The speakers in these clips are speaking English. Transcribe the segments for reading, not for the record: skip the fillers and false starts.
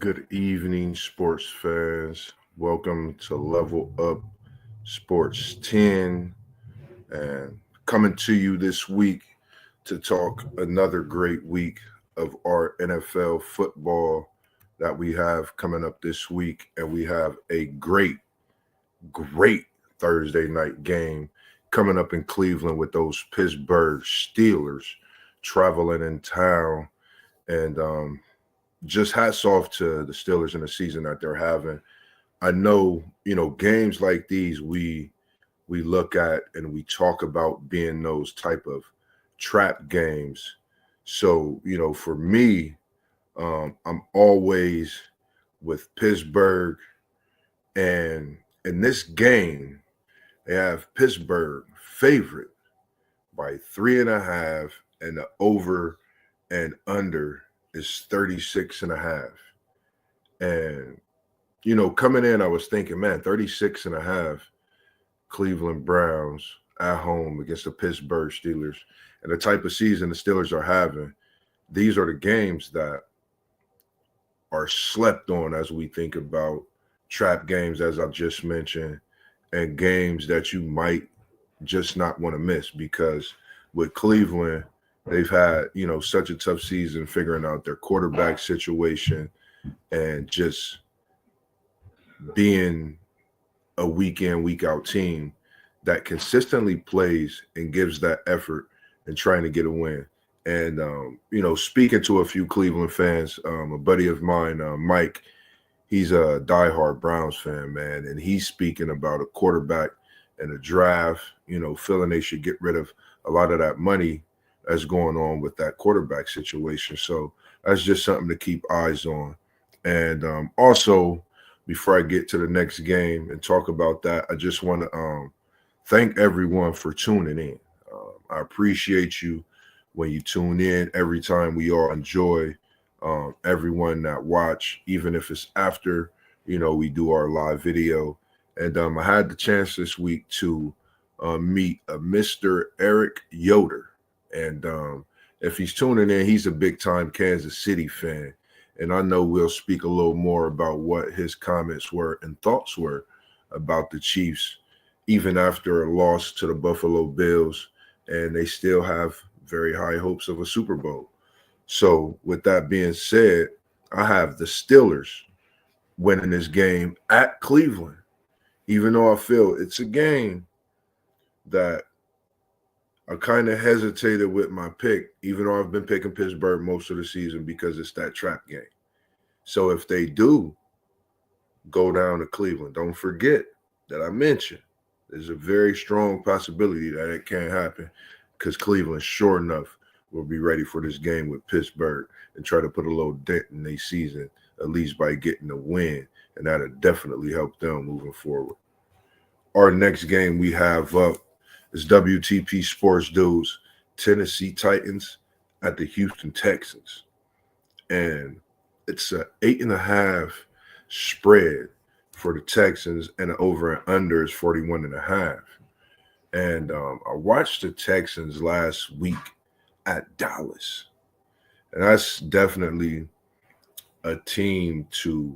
Good evening, sports fans. Welcome to Level Up Sports 10 and coming to you this week to talk another great week of our NFL football that we have coming up this week. And we have a great Thursday night game coming up in Cleveland with those Pittsburgh Steelers traveling in town. And just hats off to the Steelers in the season that they're having. I know, games like these we look at and we talk about being those type of trap games. So, for me, I'm always with Pittsburgh, and in this game, they have Pittsburgh favorite by 3.5, and the over and under is 36 and a half. And coming in, I was thinking, man, 36 and a half, Cleveland Browns at home against the Pittsburgh Steelers. And the type of season the Steelers are having, these are the games that are slept on as we think about trap games, as I've just mentioned, and games that you might just not want to miss because with Cleveland, they've had, such a tough season figuring out their quarterback situation and just being a week in, week out team that consistently plays and gives that effort and trying to get a win. And speaking to a few Cleveland fans, a buddy of mine, Mike, he's a diehard Browns fan, man, and he's speaking about a quarterback and a draft, feeling they should get rid of a lot of that money that's going on with that quarterback situation. So that's just something to keep eyes on. And also, before I get to the next game and talk about that, I just want to thank everyone for tuning in. I appreciate you when you tune in every time. We all enjoy everyone that watch, even if it's after, we do our live video. And I had the chance this week to meet Mr. Eric Yoder. And if he's tuning in, he's a big time Kansas City fan. And I know we'll speak a little more about what his comments were and thoughts were about the Chiefs, even after a loss to the Buffalo Bills. And they still have very high hopes of a Super Bowl. So, with that being said, I have the Steelers winning this game at Cleveland, even though I feel it's a game that I kind of hesitated with my pick, even though I've been picking Pittsburgh most of the season because it's that trap game. So if they do go down to Cleveland, don't forget that I mentioned there's a very strong possibility that it can't happen because Cleveland, sure enough, will be ready for this game with Pittsburgh and try to put a little dent in their season, at least by getting a win. And that'll definitely help them moving forward. Our next game we have up is WTP Sports Dudes, Tennessee Titans at the Houston Texans. And it's a 8.5 spread for the Texans, and the over and under is 41.5. And I watched the Texans last week at Dallas, and that's definitely a team to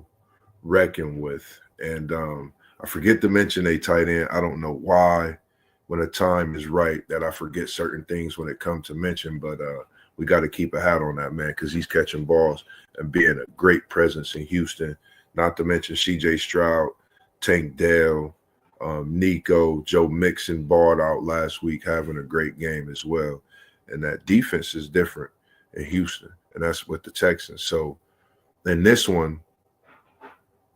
reckon with. And I forget to mention a tight end. I don't know why. When the time is right, that I forget certain things when it comes to mention, but we got to keep a hat on that man because he's catching balls and being a great presence in Houston. Not to mention C.J. Stroud, Tank Dell, Nico, Joe Mixon balled out last week, having a great game as well. And that defense is different in Houston, and that's with the Texans. So in this one,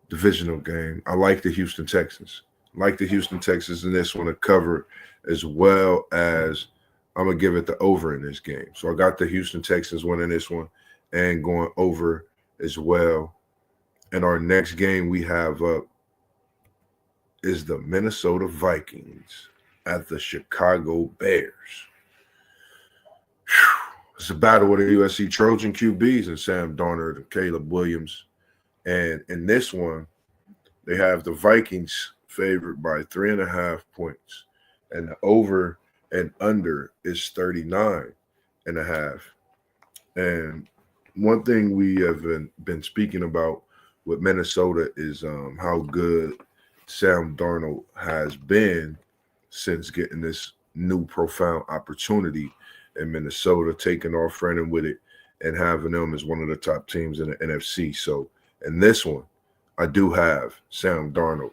divisional game, I like the Houston Texans. Like the Houston Texans in this one to cover, as well as I'm going to give it the over in this game. So I got the Houston Texans winning this one and going over as well. And our next game we have up is the Minnesota Vikings at the Chicago Bears. It's a battle with the USC Trojan QBs and Sam Darnold and Caleb Williams. And in this one, they have the Vikings favored by 3.5 points. And the over and under is 39.5. And one thing we have been speaking about with Minnesota is how good Sam Darnold has been since getting this new profound opportunity in Minnesota, taking off running with it and having them as one of the top teams in the NFC. So in this one, I do have Sam Darnold,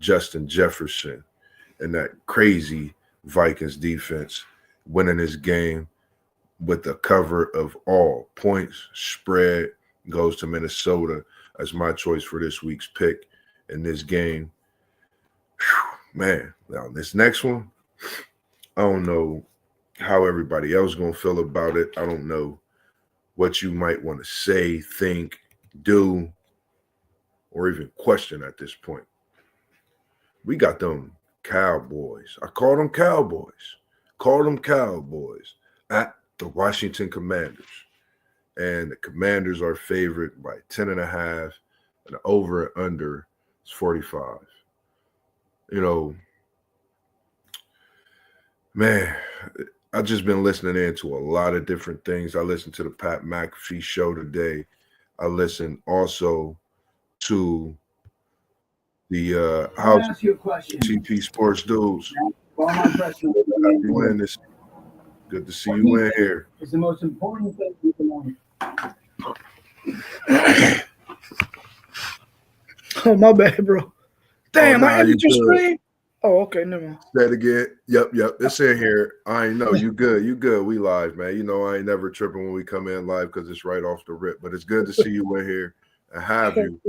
Justin Jefferson, and that crazy Vikings defense winning this game with the cover of all points. Spread goes to Minnesota as my choice for this week's pick in this game. Whew, man, now this next one, I don't know how everybody else gonna feel about it. I don't know what you might want to say, think, do, or even question at this point. We got them Cowboys. I call them Cowboys. Call them Cowboys at the Washington Commanders. And the Commanders are favored by 10.5, and the over and under is 45. You know, man, I've just been listening into a lot of different things. I listened to the Pat McAfee show today. I listened also to the House ask you a question. TP Sports Dudes. You in this? Good to see What you in here. It's the most important thing you can learn. Oh, my bad, bro. Damn, nah, I ended your you good. stream? Oh, okay, never mind. Say it again. Yep. It's in here. I ain't know. You good. You good. We live, man. You know, I ain't never tripping when we come in live because it's right off the rip. But it's good to see you in here and have you.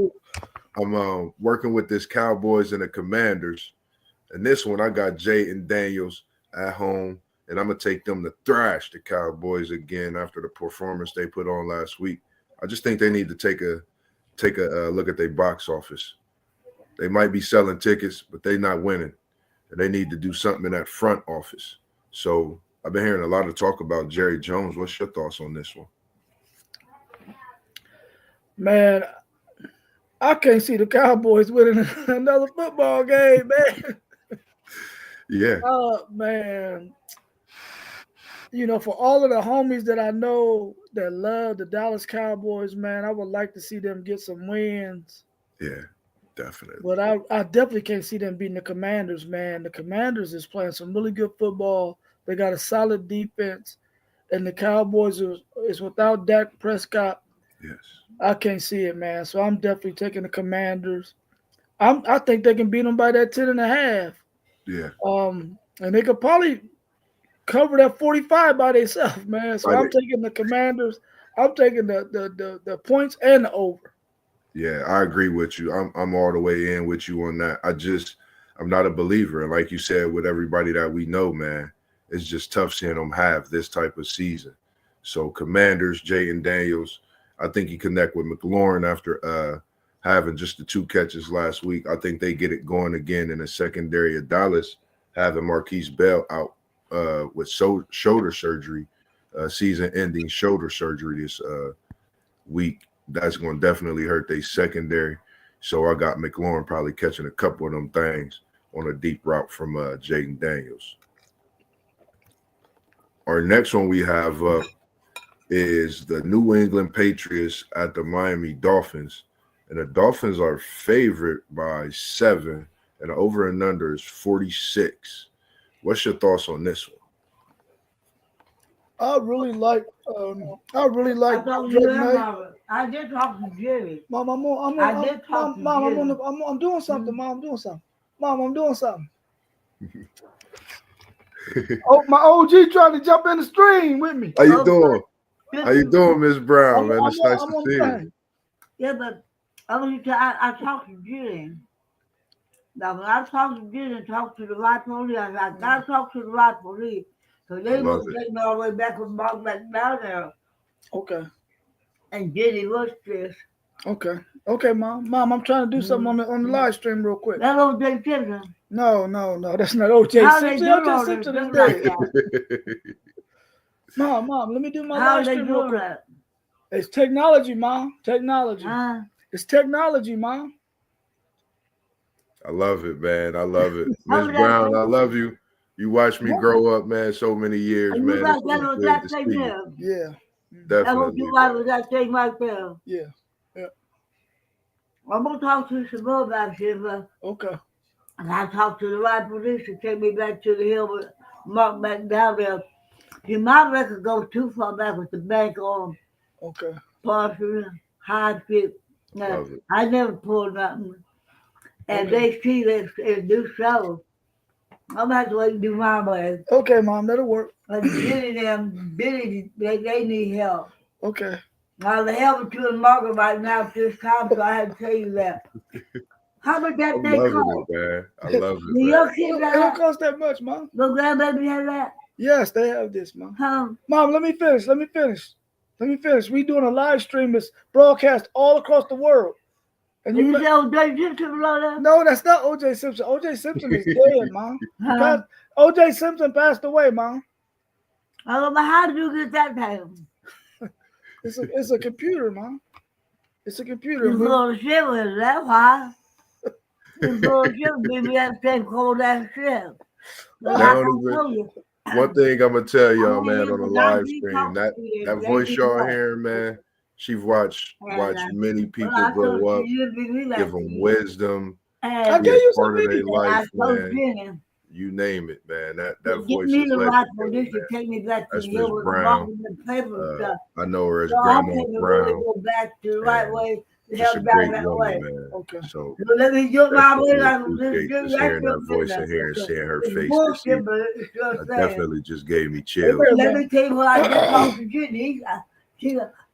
I'm working with this Cowboys and the Commanders. And this one, I got Jayden Daniels at home. And I'm going to take them to thrash the Cowboys again after the performance they put on last week. I just think they need to take a look at their box office. They might be selling tickets, but they're not winning. And they need to do something in that front office. So I've been hearing a lot of talk about Jerry Jones. What's your thoughts on this one? Man, I can't see the Cowboys winning another football game, man. Yeah. Oh, man. You know, for all of the homies that I know that love the Dallas Cowboys, man, I would like to see them get some wins. Yeah, definitely. But I definitely can't see them beating the Commanders, man. The Commanders is playing some really good football. They got a solid defense. And the Cowboys is without Dak Prescott. Yes. I can't see it, man. So I'm definitely taking the Commanders. I think they can beat them by that 10.5. Yeah. And they could probably cover that 45 by themselves, man. So I'm taking the Commanders. I'm taking the points and the over. Yeah, I agree with you. I'm all the way in with you on that. I'm not a believer. And like you said, with everybody that we know, man, it's just tough seeing them have this type of season. So Commanders, Jayden Daniels, I think you connect with McLaurin after having just the 2 catches last week. I think they get it going again in the secondary of Dallas, having Marquise Bell out with shoulder surgery, season-ending shoulder surgery this week. That's going to definitely hurt their secondary. So I got McLaurin probably catching a couple of them things on a deep route from Jayden Daniels. Our next one we have up is the New England Patriots at the Miami Dolphins. And the Dolphins are favored by 7, and the over and under is 46. What's your thoughts on this one? I really like Drake May. I did talk to Jerry. Mom, I'm doing something. Mom, I'm doing something. Mom, I'm doing something. Oh, my OG trying to jump in the stream with me. How you doing? How you doing, Miss Brown, man? It's nice to see you. Yeah, but I talked to Jerry. Now, when I talk to Jerry and talk to the right police, I got to talk to the right police. So they won't take me all the way back and walk back down there. Okay. And Jerry was stressed. Okay. Okay, Mom. Mom, I'm trying to do something on the live stream real quick. That OJ Simpson. No. That's not OJ Simpson. OJ Simpson is dead. Mom, let me do my live stream real quick. That? It's technology, Mom. Technology. It's technology, Mom. I love it, man. I love it. Miss Brown, I love you. You watched me grow up, man, so many years, man. Yeah. Definitely. That take right there. Yeah. I'm gonna talk to some more about this, Okay. and I talked to the right police to take me back to the hill with Mark back down there. See, my record goes too far back with the bank on Okay. Parsley, High Street. Now, Love it. I never pulled nothing. And Okay. they see this and do so. I'm gonna have to wait and do my way. Okay, Mom, that'll work. But Billy, they need help. Okay. Now the help to the market right now at this time, so I had to tell you that. How much that I'm thing loving cost? it, man. I love Do it, your man. It kids don't have that? cost that much, Mom. Your grandbaby have that? Yes, they have this, Mom. Huh? Mom, let me finish. We doing a live stream that's broadcast all across the world. And You you tell Dave Simpson about that? no, that's not OJ Simpson. OJ Simpson is dead, Mom. Huh? OJ Simpson passed away, Mom. I don't know, how did you get that time? It's a computer, Mom. It's a computer. You full of shit with it, that's why. You full of shit, baby, that same cold ass shit. Well, They I don't can even- tell you. One thing I'm gonna tell y'all, I man, mean, on the it's live not stream, me that talking voice to you, y'all they hearing, man, she's watched many people Well, I grow told up, you, you give them wisdom, I and gave be you a part some of their video. I life, told man. Jenny, You name it, man. That get voice me is the right legendary, position to man. take me back to That's the Miss hill with the Brown. market and paper and stuff. I know her as So I Grandma can really Brown. go back to the right and way to Just a help back great that woman, way. man. Okay. So So let me do my way. definitely Like appreciate this, just hearing that voice in here and seeing her It's face this bullshit, evening. but it's just That saying. definitely just gave me chills. Okay, Let Mom. me tell you what I just talked to Jenny.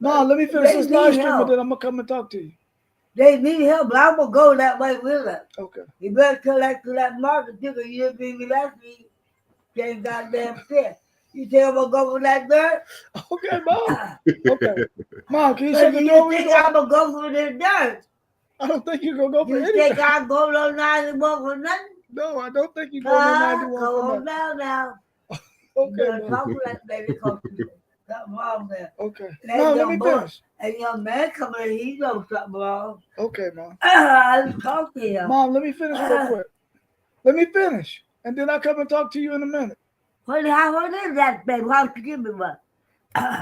Mom, let me finish They this live need stream help. and then I'm gonna come and talk to you. They need help, but I'm gonna go that way with it. Okay. You better tell that to that market too, 'cause you didn't beat me last week. Same goddamn shit. You tell I'm gonna go with that dirt? Okay, Mom. Okay. Mom, can you But shut do the you door when you think go? I'm gonna go for this dirt? I don't think you're gonna go for You anything. think I go to 91 for nothing? No, I don't think you're going to 91 Come for on nothing. now. Okay, Better Mom. talk to that baby, 'cause something wrong there. Okay. That Mom, let young me boy, finish. that young man coming in, he knows something wrong. Okay, Mom. I talk to him. Mom, let me finish real quick. Let me finish. And then I'll come and talk to you in a minute. What is that, baby? Why don't you give me one?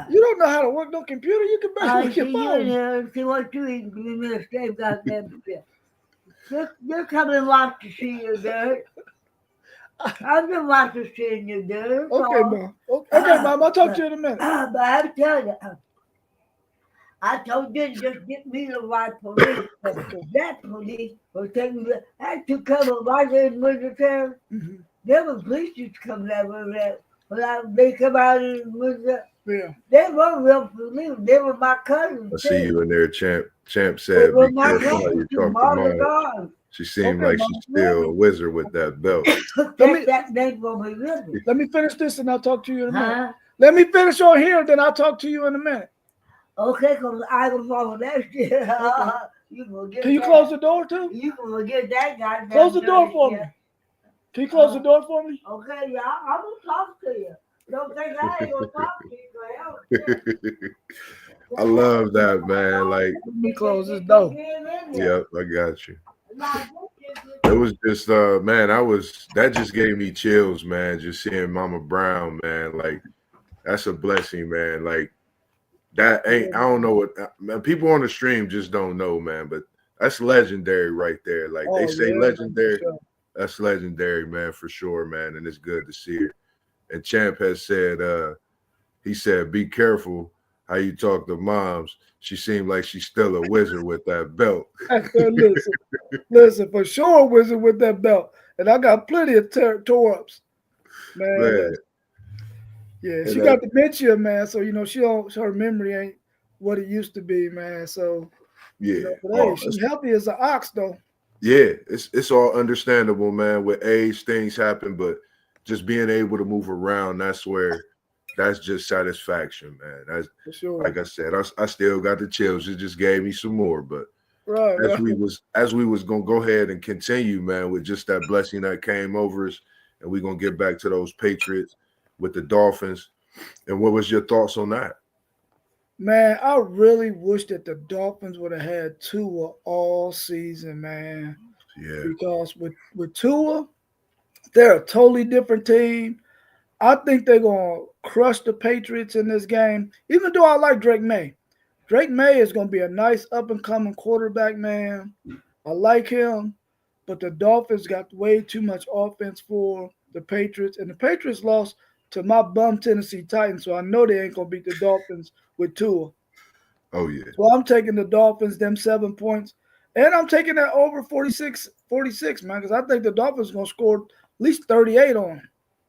You don't know how to work no computer. You can barely I work see your you in phone. here. See what you eat. Give me the same goddamn shit. Just come and watch to see you, dirt. I'm just watching to see you, dirt. Okay, Mom. Okay, Mom. I'll talk to you in a minute. But I'm telling you, I told you to just get me the right police. That police was taking me. I had to come right in Winter Town. Mhm. There were police used to come that way. When they come out in Winter, Yeah. they were real police. They were my cousins. I see you in there, Champ. Champ They said, were be my careful how you cousins. talk to Marvin Mom. Gone. She seemed Okay, like Mom. she's still a wizard with that belt. Take that name from me with me. Let me finish this and I'll talk to you in a minute. Huh? Let me finish on here, then I'll talk to you in a minute. Okay, because I can follow that shit. You can forget Can you that. close the door too? You can forget that guy. Close the door for me. Can you close the door for me? Okay, yeah, I'm gonna talk to you. Don't think I ain't gonna talk to you. I love that, man. Like, Let me close this door. yep, I got you. It was just man, that just gave me chills, man, just seeing Mama Brown, man. Like, that's a blessing, man. Like, that ain't, I don't know what, man, people on the stream just don't know, man, but that's legendary right there. Like, they say legendary, that's legendary, man, for sure, man, and it's good to see it. And Champ has said, he said, be careful how you talk to moms. She seemed like she's still a wizard with that belt. Listen, for sure, a wizard with that belt. And I got plenty of tore-ups. Man. Yeah, she got dementia, man. So, you know, her memory ain't what it used to be, man. So, yeah. You know, but hey, she's healthy as an ox, though. Yeah, it's all understandable, man. With age, things happen, but just being able to move around, that's just satisfaction, man. That's for sure. Like I said, I still got the chills. It just gave me some more, but as we was gonna go ahead and continue, man, with just that blessing that came over us, and we're gonna get back to those Patriots with the Dolphins. And what was your thoughts on that? Man, I really wish that the Dolphins would have had Tua all season, man. Yeah. Because with Tua, they're a totally different team. I think they're going to crush the Patriots in this game, even though I like Drake May. Drake May is going to be a nice up-and-coming quarterback, man. I like him, but the Dolphins got way too much offense for the Patriots, and the Patriots lost to my bum Tennessee Titans, so I know they ain't going to beat the Dolphins with Tua. Oh, yeah. So I'm taking the Dolphins, them 7 points, and I'm taking that over 46, man, because I think the Dolphins going to score at least 38 on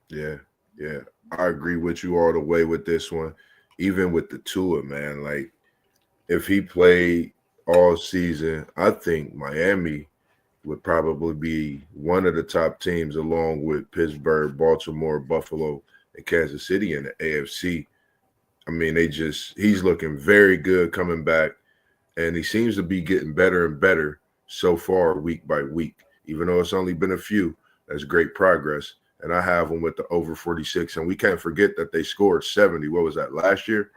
them. Yeah. I agree with you all the way with this one, even with the Tua, man. Like, if he played all season, I think Miami would probably be one of the top teams along with Pittsburgh, Baltimore, Buffalo, and Kansas City in the AFC. I mean, he's looking very good coming back, and he seems to be getting better and better so far week by week. Even though it's only been a few, that's great progress. And I have them with the over 46, and we can't forget that they scored 70. What was that, last year?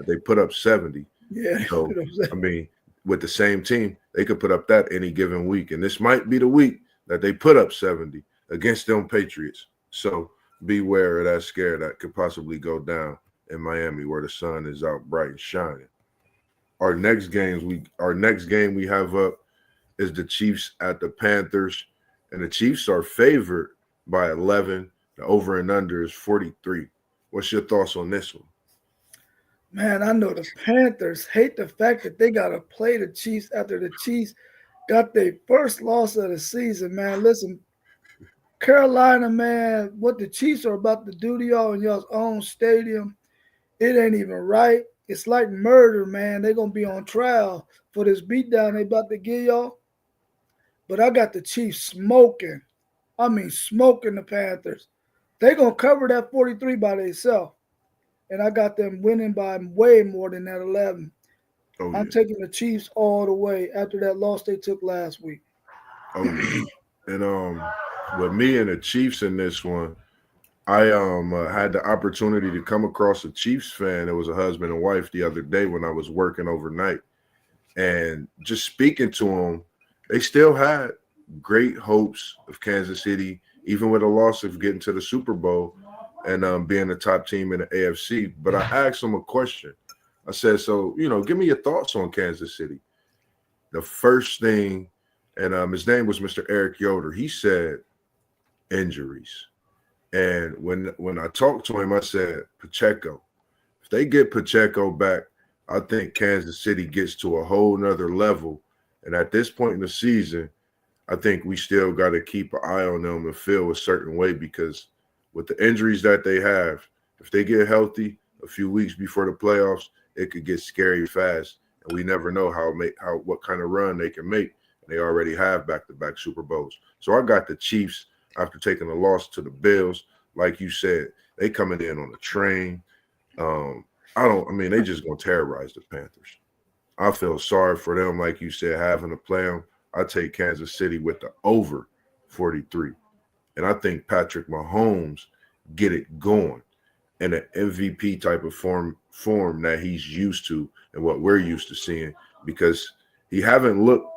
They put up 70. Yeah. So, I mean, with the same team, they could put up that any given week. And this might be the week that they put up 70 against them Patriots. So beware of that scare that could possibly go down in Miami where the sun is out bright and shining. Our next game we have up is the Chiefs at the Panthers. And the Chiefs are favored by 11. The over and under is 43. What's your thoughts on this one? Man, I know the Panthers hate the fact that they got to play the Chiefs after the Chiefs got their first loss of the season, man. Listen, Carolina, man, what the Chiefs are about to do to y'all in y'all's own stadium, it ain't even right. It's like murder, man. They're going to be on trial for this beatdown they about to give y'all. But I got the Chiefs smoking. I mean, smoking the Panthers. They're going to cover that 43 by themselves. And I got them winning by way more than that 11. Oh, yeah. I'm taking the Chiefs all the way after that loss they took last week. Oh, yeah. And with me and the Chiefs in this one, I had the opportunity to come across a Chiefs fan. It was a husband and wife the other day when I was working overnight. And just speaking to them, they still had great hopes of Kansas City, even with a loss of getting to the Super Bowl and being the top team in the AFC. But I asked them a question. I said, so, give me your thoughts on Kansas City. The first thing, and his name was Mr. Eric Yoder, he said injuries. And when I talked to him, I said, Pacheco. If they get Pacheco back, I think Kansas City gets to a whole nother level. And at this point in the season, I think we still got to keep an eye on them and feel a certain way because with the injuries that they have, if they get healthy a few weeks before the playoffs, it could get scary fast. And we never know what kind of run they can make. They already have back-to-back Super Bowls. So I got the Chiefs after taking a loss to the Bills. Like you said, they coming in on a train. They just going to terrorize the Panthers. I feel sorry for them, like you said, having to play them. I take Kansas City with the over 43. And I think Patrick Mahomes get it going in an MVP type of form that he's used to and what we're used to seeing because he haven't looked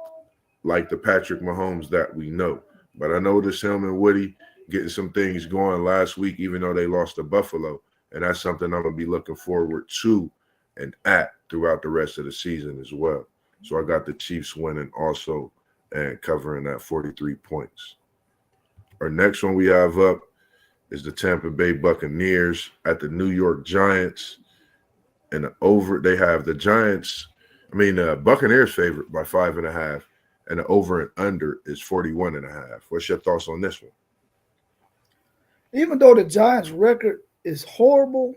like the Patrick Mahomes that we know. But I noticed him and Woody getting some things going last week, even though they lost to Buffalo. And that's something I'm going to be looking forward to and at throughout the rest of the season as well. So I got the Chiefs winning also and covering that 43 points. Our next one we have up is the Tampa Bay Buccaneers at the New York Giants. And they have the Buccaneers favored by 5.5. And the over and under is 41.5. What's your thoughts on this one? Even though the Giants' record is horrible,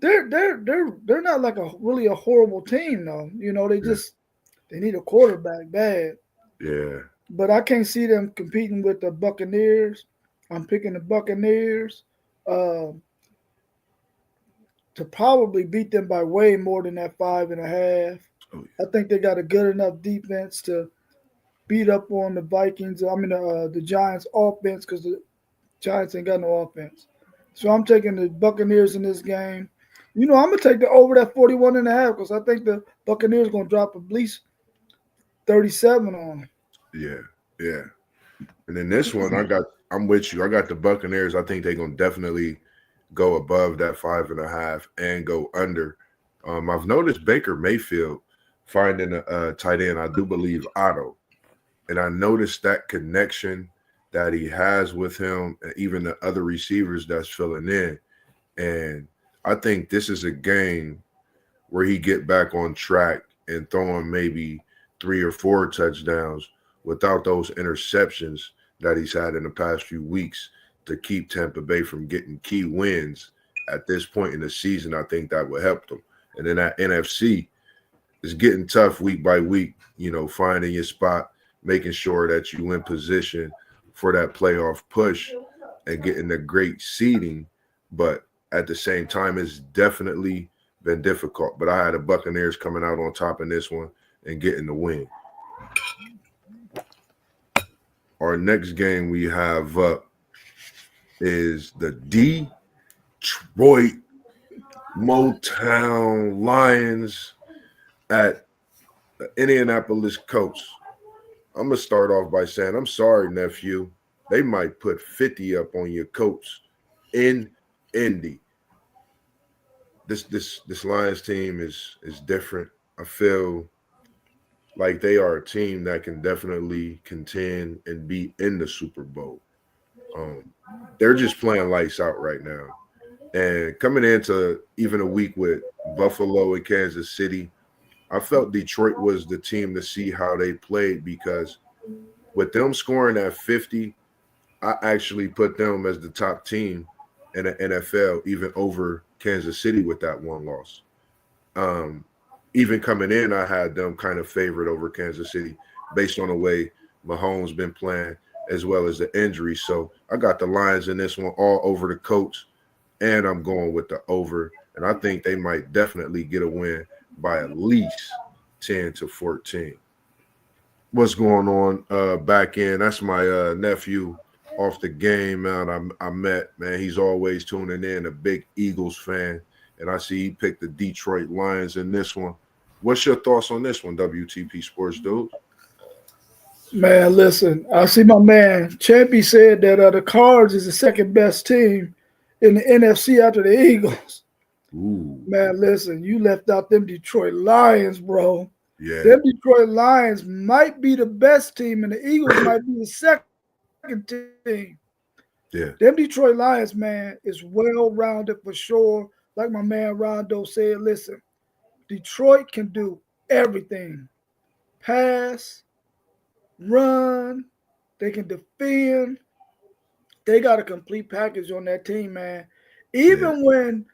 they're not like really a horrible team though. They need a quarterback bad. Yeah. But I can't see them competing with the Buccaneers. I'm picking the Buccaneers to probably beat them by way more than that 5.5. Oh, yeah. I think they got a good enough defense to beat up on the Vikings. The Giants' offense because the Giants ain't got no offense. So I'm taking the Buccaneers in this game. I'm going to take the over that 41.5 because I think the Buccaneers going to drop at least 37 on them. Yeah. And then this one, I'm with you. I got the Buccaneers. I think they're going to definitely go above that 5.5 and go under I've noticed Baker Mayfield finding a tight end, I do believe Otto. And I noticed that connection that he has with him and even the other receivers that's filling in. And I think this is a game where he get back on track and throwing maybe 3 or 4 touchdowns without those interceptions that he's had in the past few weeks to keep Tampa Bay from getting key wins at this point in the season. I think that would help them. And then that NFC is getting tough week by week, finding your spot, making sure that you in position for that playoff push and getting the great seeding. But at the same time, it's definitely been difficult. But I had the Buccaneers coming out on top in this one and getting the win. Our next game we have up is the Detroit Motown Lions at the Indianapolis Colts. I'm going to start off by saying, I'm sorry, nephew. They might put 50 up on your Colts in Indy. This Lions team is different. I feel like they are a team that can definitely contend and be in the Super Bowl. They're just playing lights out right now. And coming into even a week with Buffalo and Kansas City, I felt Detroit was the team to see how they played, because with them scoring at 50, I actually put them as the top team in the NFL, even over Kansas City with that one loss. Even coming in, I had them kind of favored over Kansas City based on the way Mahomes been playing as well as the injuries. So I got the Lions in this one all over the Colts, and I'm going with the over. And I think they might definitely get a win by at least 10-14. What's going on back in? That's my nephew off the game, man. I met, man. He's always tuning in, a big Eagles fan. And I see he picked the Detroit Lions in this one. What's your thoughts on this one, WTP Sports dude? Man, listen, I see my man Champy said that the Cards is the second best team in the NFC after the Eagles. Ooh. Man, listen, you left out them Detroit Lions, bro. Yeah. Them Detroit Lions might be the best team, and the Eagles might be the second team. Yeah. Them Detroit Lions, man, is well-rounded for sure. Like my man Rondo said, listen, Detroit can do everything. Pass, run, they can defend. They got a complete package on that team, man. Even when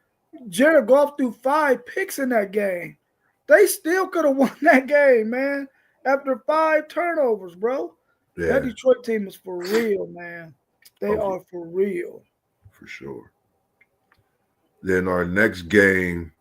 Jared Goff threw 5 picks in that game, they still could have won that game, man, after 5 turnovers, bro. Yeah. That Detroit team is for real, man. They are for real. For sure. Then our next game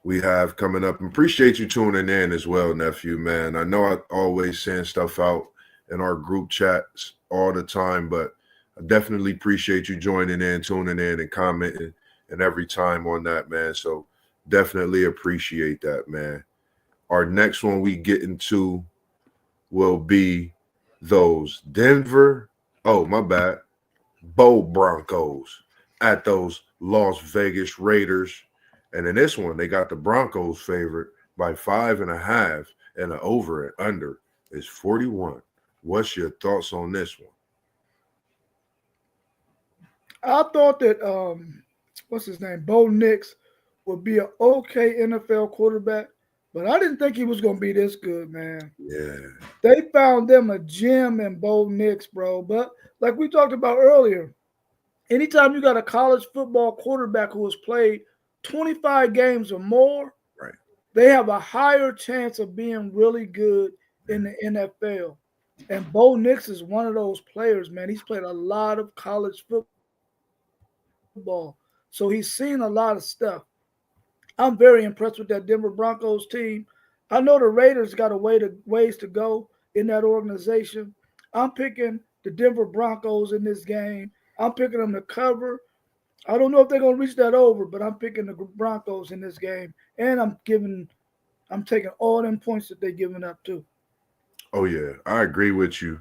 we have coming up. Appreciate you tuning in as well, nephew, man. I know I always send stuff out in our group chats all the time, but I definitely appreciate you joining in, tuning in, and commenting and every time on that, man. So definitely appreciate that, man. Our next one we get into will be those Bo Broncos at those Las Vegas Raiders. And in this one, they got the Broncos favored by 5.5, and the over and under is 41. What's your thoughts on this one? I thought that what's his name, Bo Nix, would be an okay NFL quarterback, but I didn't think he was going to be this good, man. Yeah. They found them a gem in Bo Nix, bro. But like we talked about earlier, anytime you got a college football quarterback who has played 25 games or more, right, they have a higher chance of being really good in the NFL. And Bo Nix is one of those players, man. He's played a lot of college football, so he's seen a lot of stuff. I'm very impressed with that Denver Broncos team. I know the Raiders got ways to go in that organization. I'm picking the Denver Broncos in this game. I'm picking them to cover. I don't know if they're going to reach that over, but I'm picking the Broncos in this game. And I'm taking all them points that they're giving up too. Oh, yeah. I agree with you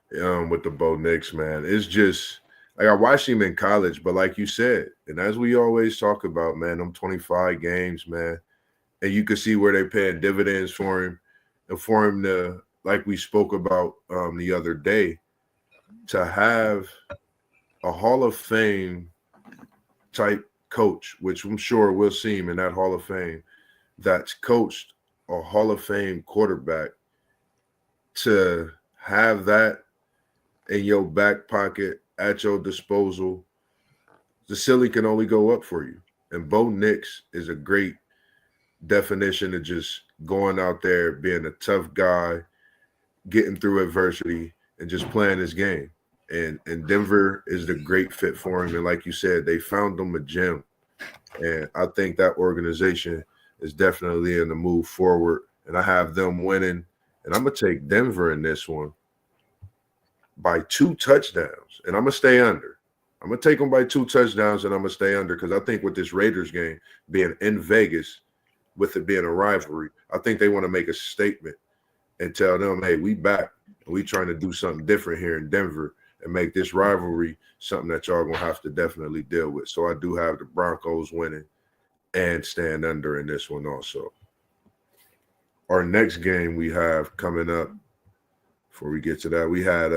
with the Bo Nix, man. It's just like I watched him in college, but like you said, and as we always talk about, man, them 25 games, man, and you can see where they're paying dividends for him, and for him to, like we spoke about the other day, to have a Hall of Fame type coach, which I'm sure we'll see him in that Hall of Fame, that's coached a Hall of Fame quarterback, to have that in your back pocket at your disposal, the ceiling can only go up for you. And Bo Nix is a great definition of just going out there, being a tough guy, getting through adversity, and just playing his game. And Denver is the great fit for him. And like you said, they found him a gem. And I think that organization is definitely in the move forward. And I have them winning. And I'm going to take Denver in this one by 2 touchdowns. And I'm going to stay under. I'm going to take them by 2 touchdowns, and I'm going to stay under, because I think with this Raiders game being in Vegas, with it being a rivalry, I think they want to make a statement and tell them, hey, we back, and we trying to do something different here in Denver and make this rivalry something that y'all going to have to definitely deal with. So I do have the Broncos winning and stand under in this one also. Our next game we have coming up, before we get to that, we had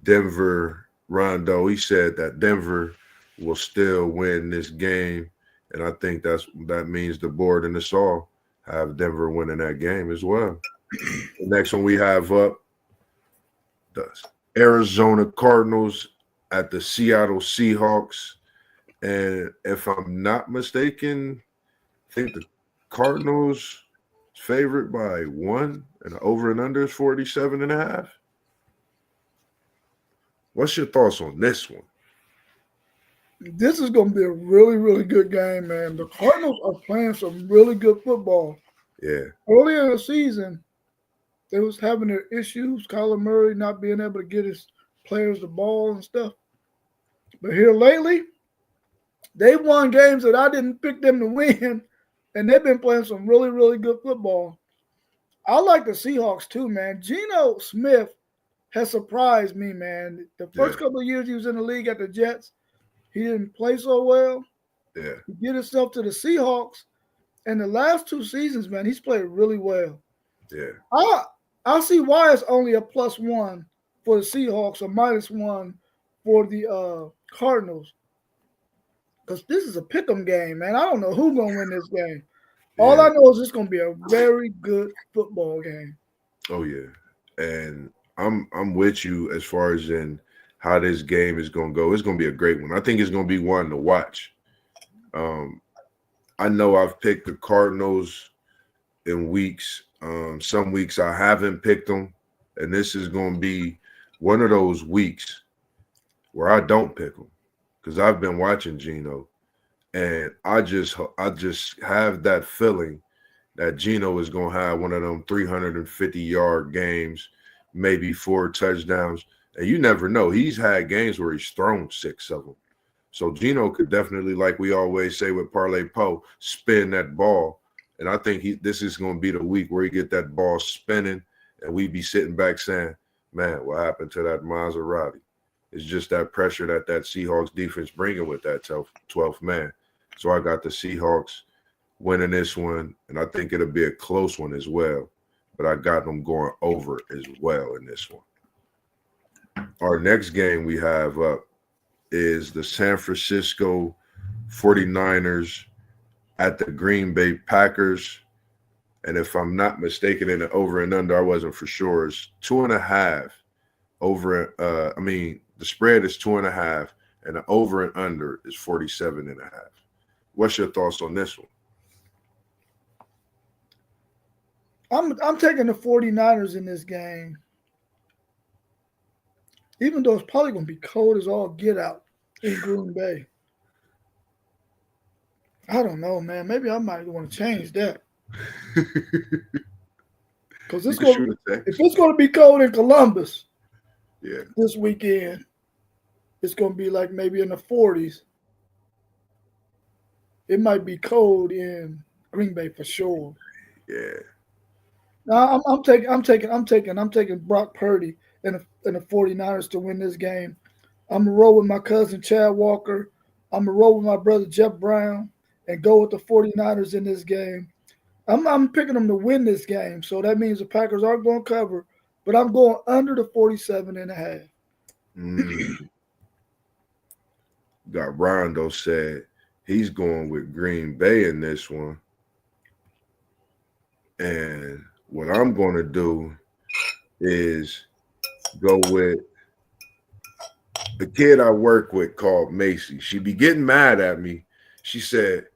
Denver. Rondo, he said that Denver will still win this game, and I think that means the board and us all have Denver winning that game as well. The next one we have up, the Arizona Cardinals at the Seattle Seahawks, and if I'm not mistaken, I think the Cardinals favored by 1, and the over and under is 47.5. What's your thoughts on this one? This is going to be a really, really good game, man. The Cardinals are playing some really good football. Yeah. Earlier in the season, they was having their issues, Kyler Murray not being able to get his players the ball and stuff. But here lately, they won games that I didn't pick them to win, and they've been playing some really, really good football. I like the Seahawks too, man. Geno Smith has surprised me, man. The first couple of years he was in the league at the Jets, he didn't play so well. Yeah. He get himself to the Seahawks, and the last 2 seasons, man, he's played really well. Yeah. I see why it's only a +1 for the Seahawks or -1 for the Cardinals, because this is a pick'em game, man. I don't know who's gonna win this game. All I know is it's gonna be a very good football game. Oh yeah, and I'm with you as far as in how this game is going to go. It's going to be a great one. I think it's going to be one to watch. I know I've picked the Cardinals in weeks. Some weeks I haven't picked them, and this is going to be one of those weeks where I don't pick them, because I've been watching Geno, and I just have that feeling that Geno is going to have one of them 350-yard games, maybe 4 touchdowns, and you never know. He's had games where he's thrown 6 of them. So Geno could definitely, like we always say with Parlay Poe, spin that ball. And I think this is going to be the week where he get that ball spinning, and we be sitting back saying, man, what happened to that Maserati? It's just that pressure that Seahawks defense bringing with that 12th man. So I got the Seahawks winning this one, and I think it'll be a close one as well. But I got them going over as well in this one. Our next game we have up is the San Francisco 49ers at the Green Bay Packers. And if I'm not mistaken, in the over and under, I wasn't for sure, it's 2.5 over. The spread is 2.5, and the over and under is 47.5. What's your thoughts on this one? I'm taking the 49ers in this game, even though it's probably going to be cold as all get out in Green Bay. I don't know, man. Maybe I might want to change that. Because if it's going to be cold in Columbus this weekend, it's going to be like maybe in the 40s. It might be cold in Green Bay for sure. Yeah. No, I'm taking Brock Purdy and the 49ers to win this game. I'm going to roll with my cousin Chad Walker. I'm going to roll with my brother Jeff Brown. and go with the 49ers in this game. I'm picking them to win this game. So that means the Packers aren't going to cover, but I'm going under the 47.5. Got Rondo said he's going with Green Bay in this one. And what I'm going to do is go with the kid I work with called Macy. She be getting mad at me. She said,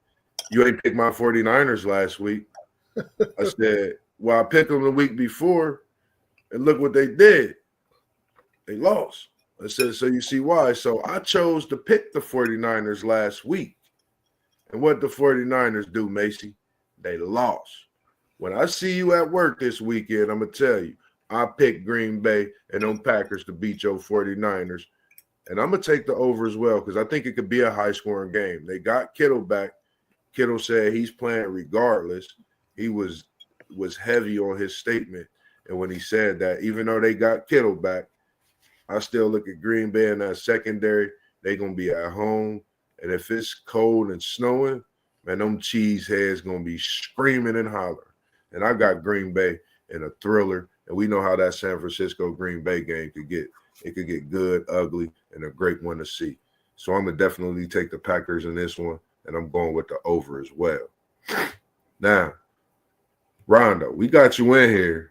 "You ain't picked my 49ers last week." I said, "Well, I picked them the week before, and look what they did. They lost." I said, "So you see why." So I chose to pick the 49ers last week. And what the 49ers do, Macy? They lost. When I see you at work this weekend, I'm going to tell you, I picked Green Bay and them Packers to beat your 49ers. And I'm going to take the over as well because I think it could be a high-scoring game. They got Kittle back. Kittle said he's playing regardless. He was heavy on his statement. And when he said that, even though they got Kittle back, I still look at Green Bay in that secondary. They're going to be at home. And if it's cold and snowing, man, them cheese heads going to be screaming and hollering. And I got Green Bay in a thriller. And we know how that San Francisco-Green Bay game could get. It could get good, ugly, and a great one to see. So I'm going to definitely take the Packers in this one, and I'm going with the over as well. Now, Rondo, we got you in here.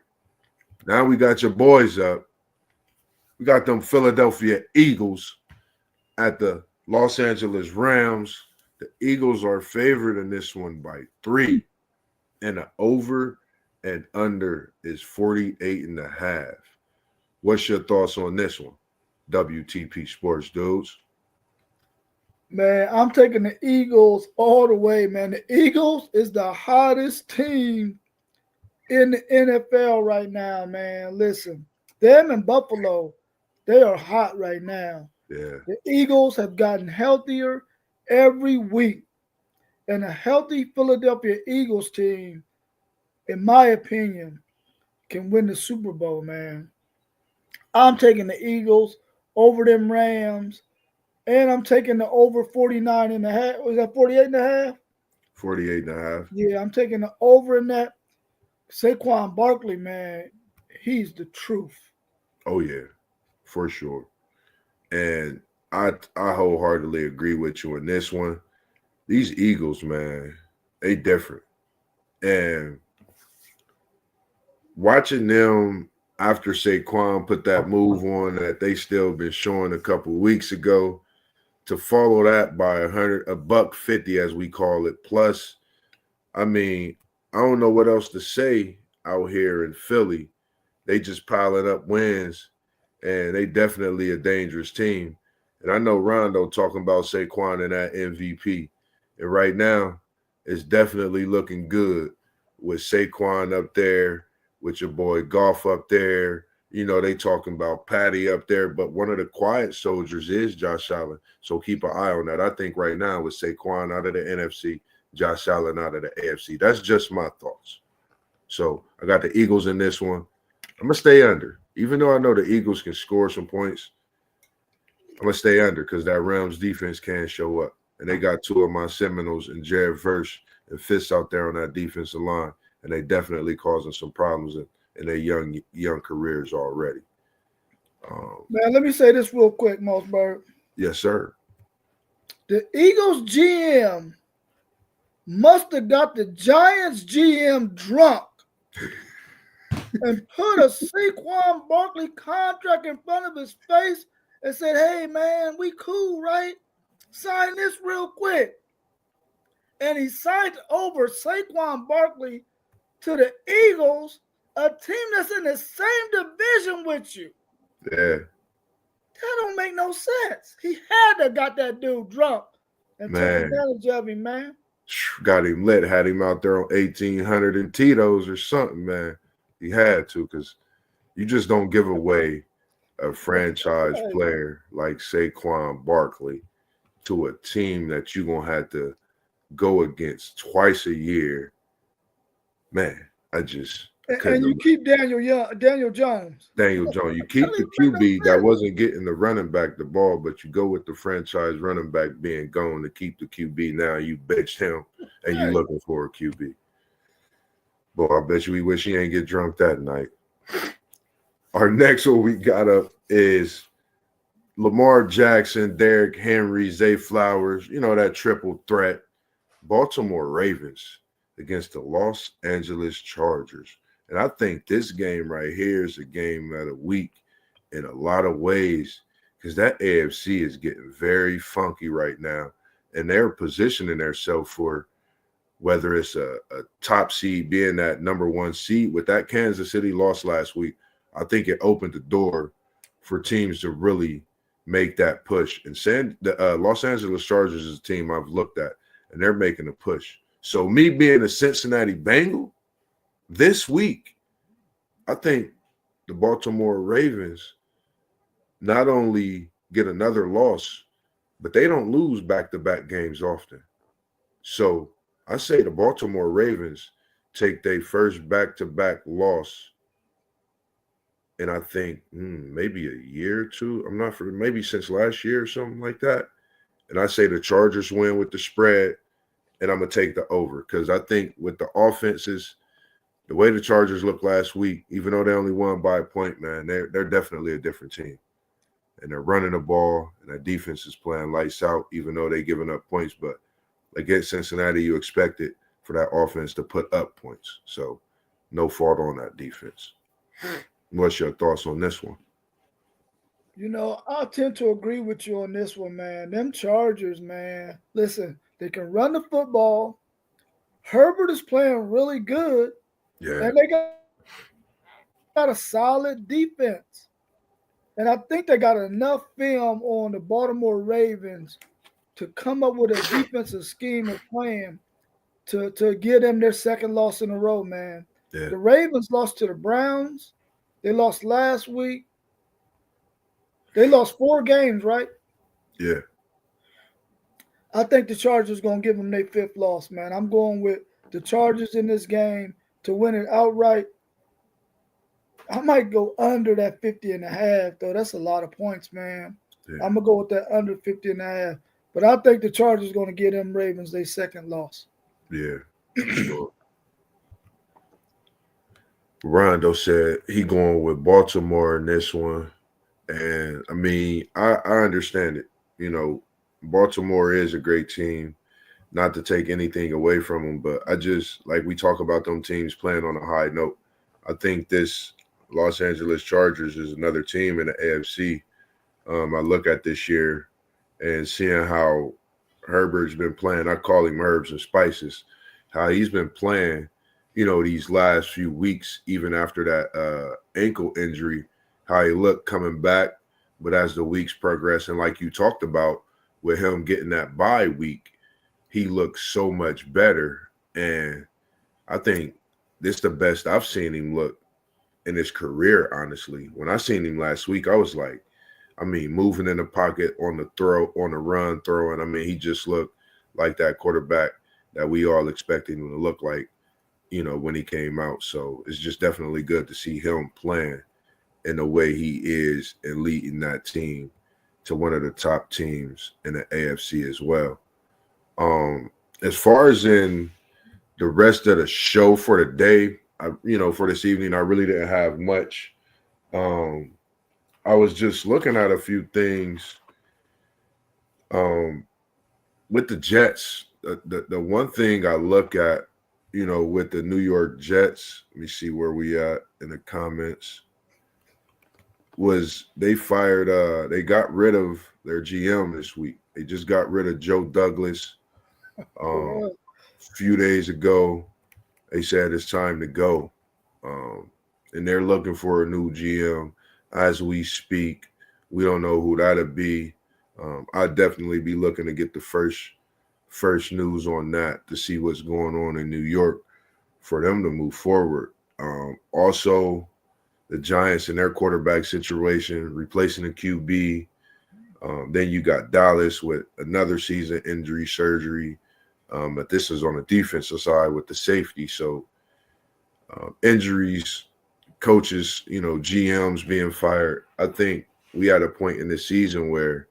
Now we got your boys up. We got them Philadelphia Eagles at the Los Angeles Rams. The Eagles are favored in this one by 3, and the over and under is 48.5. What's your thoughts on this one, WTP Sports dudes? Man, I'm taking the Eagles all the way, man. The Eagles is the hottest team in the NFL right now, man. Listen, them and Buffalo, they are hot right now. Yeah. The Eagles have gotten healthier every week. And a healthy Philadelphia Eagles team, in my opinion, can win the Super Bowl, man. I'm taking the Eagles over them Rams, and I'm taking the over 49.5. Was that 48.5? 48.5. Yeah, I'm taking the over in that. Saquon Barkley, man, he's the truth. Oh, yeah, for sure. And I wholeheartedly agree with you on this one. These Eagles, man, they different. And watching them after Saquon put that move on that they still been showing a couple weeks ago, to follow that by $150, as we call it, plus, I mean, I don't know what else to say out here in Philly. They just piling up wins, and they definitely a dangerous team. And I know Rondo talking about Saquon and that MVP. And right now, it's definitely looking good with Saquon up there, with your boy Goff up there. You know, they talking about Patty up there, but one of the quiet soldiers is Josh Allen. So keep an eye on that. I think right now with Saquon out of the NFC, Josh Allen out of the AFC. That's just my thoughts. So I got the Eagles in this one. I'm going to stay under. Even though I know the Eagles can score some points, I'm going to stay under because that Rams defense can show up. And they got two of my Seminoles and Jared Verse and Fitz out there on that defensive line. And they definitely causing some problems in their young careers already. Man, let me say this real quick, Mossberg. Yes, sir. The Eagles GM must have got the Giants GM drunk and put a Saquon Barkley contract in front of his face and said, "Hey, man, we cool, right? Sign this real quick." And he signed over Saquon Barkley to the Eagles, a team that's in the same division with you. Yeah. That don't make no sense. He had to got that dude drunk and took advantage of him, man. Got him lit, had him out there on 1,800 and Tito's or something, man. He had to, because you just don't give away a franchise player like Saquon Barkley to a team that you're going to have to go against twice a year. Man, And you keep Daniel Jones. Daniel Jones. You keep the QB that wasn't getting the running back the ball, but you go with the franchise running back being gone to keep the QB. Now you benched him, and you looking for a QB. Boy, I bet you we wish he ain't get drunk that night. Our next one we got up is Lamar Jackson, Derrick Henry, Zay Flowers. You know, that triple threat. Baltimore Ravens against the Los Angeles Chargers. And I think this game right here is a game of the week in a lot of ways because that AFC is getting very funky right now. And they're positioning themselves for whether it's a top seed being that number one seed. With that Kansas City loss last week, I think it opened the door for teams to really make that push. And the Los Angeles Chargers is a team I've looked at, and they're making a push. So me being a Cincinnati Bengal, this week, I think the Baltimore Ravens not only get another loss, but they don't lose back-to-back games often. So I say the Baltimore Ravens take their first back-to-back loss in I think maybe a year or two. I'm not sure, maybe since last year or something like that. And I say the Chargers win with the spread, and I'm going to take the over because I think with the offenses, the way the Chargers looked last week, even though they only won by a point, man, they're definitely a different team. And they're running the ball, and their defense is playing lights out, even though they're giving up points. But against Cincinnati, you expect it for that offense to put up points. So no fault on that defense. What's your thoughts on this one? You know, I tend to agree with you on this one, man. Them Chargers, man. Listen, they can run the football. Herbert is playing really good. Yeah. And they got a solid defense. And I think they got enough film on the Baltimore Ravens to come up with a defensive scheme of playing to give them their second loss in a row, man. Yeah. The Ravens lost to the Browns. They lost last week. They lost 4 games, right? Yeah. I think the Chargers going to give them their 5th loss, man. I'm going with the Chargers in this game to win it outright. I might go under that 50.5, though. That's a lot of points, man. Yeah. I'm going to go with that under 50.5. But I think the Chargers are going to give them Ravens their second loss. Yeah, sure. Rondo said he going with Baltimore in this one. And, I mean, I understand it. You know, Baltimore is a great team, not to take anything away from them. But I just, like we talk about them teams playing on a high note, I think this Los Angeles Chargers is another team in the AFC. I look at this year and seeing how Herbert's been playing. I call him Herbs and Spices, how he's been playing, you know, these last few weeks, even after that ankle injury, how he looked coming back. But as the weeks progress, and like you talked about with him getting that bye week, he looks so much better. And I think this is the best I've seen him look in his career, honestly. When I seen him last week, I was like, I mean, moving in the pocket on the throw, on the run, throwing. I mean, he just looked like that quarterback that we all expected him to look like, you know, when he came out. So it's just definitely good to see him playing in the way he is and leading that team to one of the top teams in the AFC as well. As far as in the rest of the show for the day, for this evening, I really didn't have much. I was just looking at a few things with the Jets. The one thing I look at, you know, with the New York Jets, let me see where we at in the comments, was they they got rid of their GM this week. They just got rid of Joe Douglas a few days ago. They said it's time to go. And they're looking for a new GM as we speak. We don't know who that'll be. I'd definitely be looking to get the first news on that to see what's going on in New York for them to move forward. Also, the Giants and their quarterback situation, replacing the QB. Then you got Dallas with another season injury surgery. But this is on the defensive side with the safety. So injuries, coaches, GMs being fired. I think we had a point in this season where,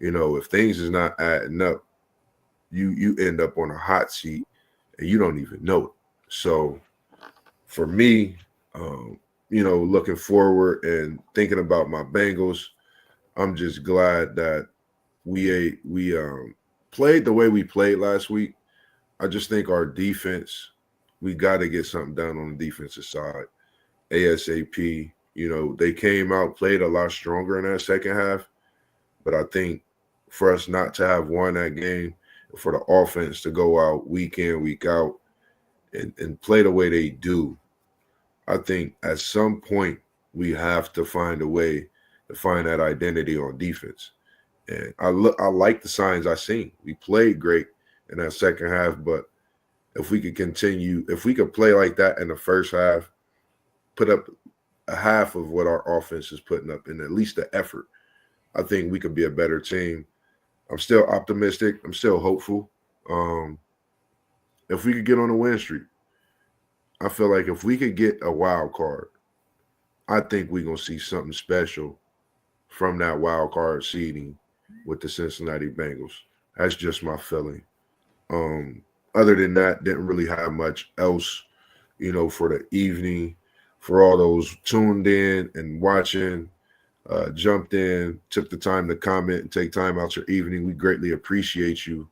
if things is not adding up, you end up on a hot seat and you don't even know it. So for me, looking forward and thinking about my Bengals, I'm just glad that we played the way we played last week. I just think our defense, we got to get something done on the defensive side. ASAP, they came out, played a lot stronger in that second half. But I think for us not to have won that game, for the offense to go out week in, week out and play the way they do, I think at some point we have to find a way to find that identity on defense. And I like the signs I seen. We played great in that second half, but if we could continue, if we could play like that in the first half, put up a half of what our offense is putting up in at least the effort, I think we could be a better team. I'm still optimistic. I'm still hopeful. If we could get on a win streak, I feel like if we could get a wild card, I think we're going to see something special from that wild card seeding with the Cincinnati Bengals. That's just my feeling. Other than that, didn't really have much else, for the evening. For all those tuned in and watching, jumped in, took the time to comment and take time out your evening. We greatly appreciate you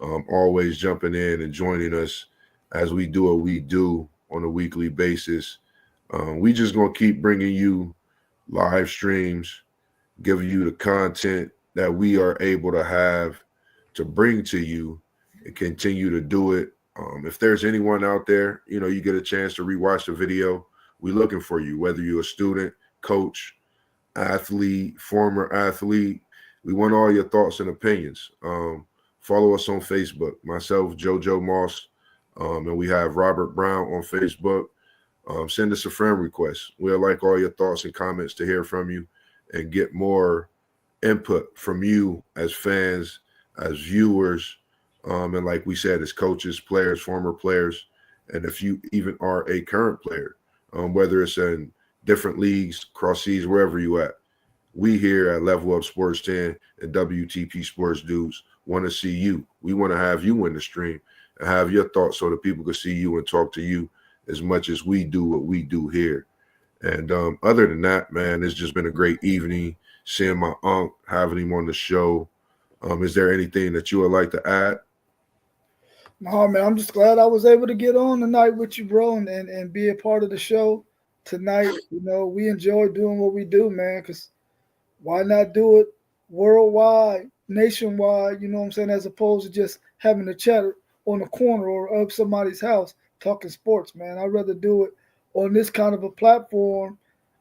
always jumping in and joining us as we do what we do on a weekly basis. We just going to keep bringing you live streams, giving you the content that we are able to have to bring to you and continue to do it. If there's anyone out there, you get a chance to rewatch the video, we're looking for you, whether you're a student, coach, athlete, former athlete. We want all your thoughts and opinions. Follow us on Facebook, myself, JoJo Moss, and we have Robert Brown on Facebook. Send us a friend request. We'll like all your thoughts and comments to hear from you and get more input from you as fans, as viewers, and like we said, as coaches, players, former players, and if you even are a current player, whether it's in different leagues, cross seas, wherever you at. We here at Level Up Sports 10 and WTP Sports Dudes want to see you. We want to have you in the stream and have your thoughts so that people can see you and talk to you as much as we do what we do here. And other than that, man, it's just been a great evening seeing my uncle, having him on the show. Is there anything that you would like to add? No, man, I'm just glad I was able to get on tonight with you, bro, and be a part of the show tonight. We enjoy doing what we do, man, because why not do it worldwide, nationwide, you know what I'm saying, as opposed to just having a chat on a corner or up somebody's house talking sports, man. I'd rather do it on this kind of a platform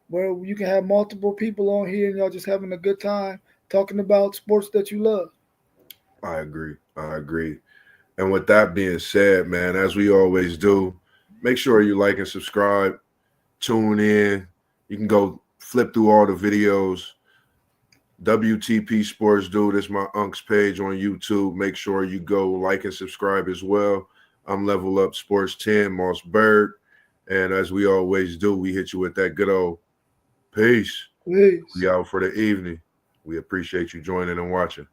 where you can have multiple people on here and y'all just having a good time talking about sports that you love. I agree. And with that being said, man, as we always do, make sure you like and subscribe, tune in. You can go flip through all the videos. WTP Sports Dude is my unc's page on YouTube. Make sure you go like and subscribe as well. I'm Level Up Sports 10, Moss Bird. And as we always do, we hit you with that good old peace. Peace. We out for the evening. We appreciate you joining and watching.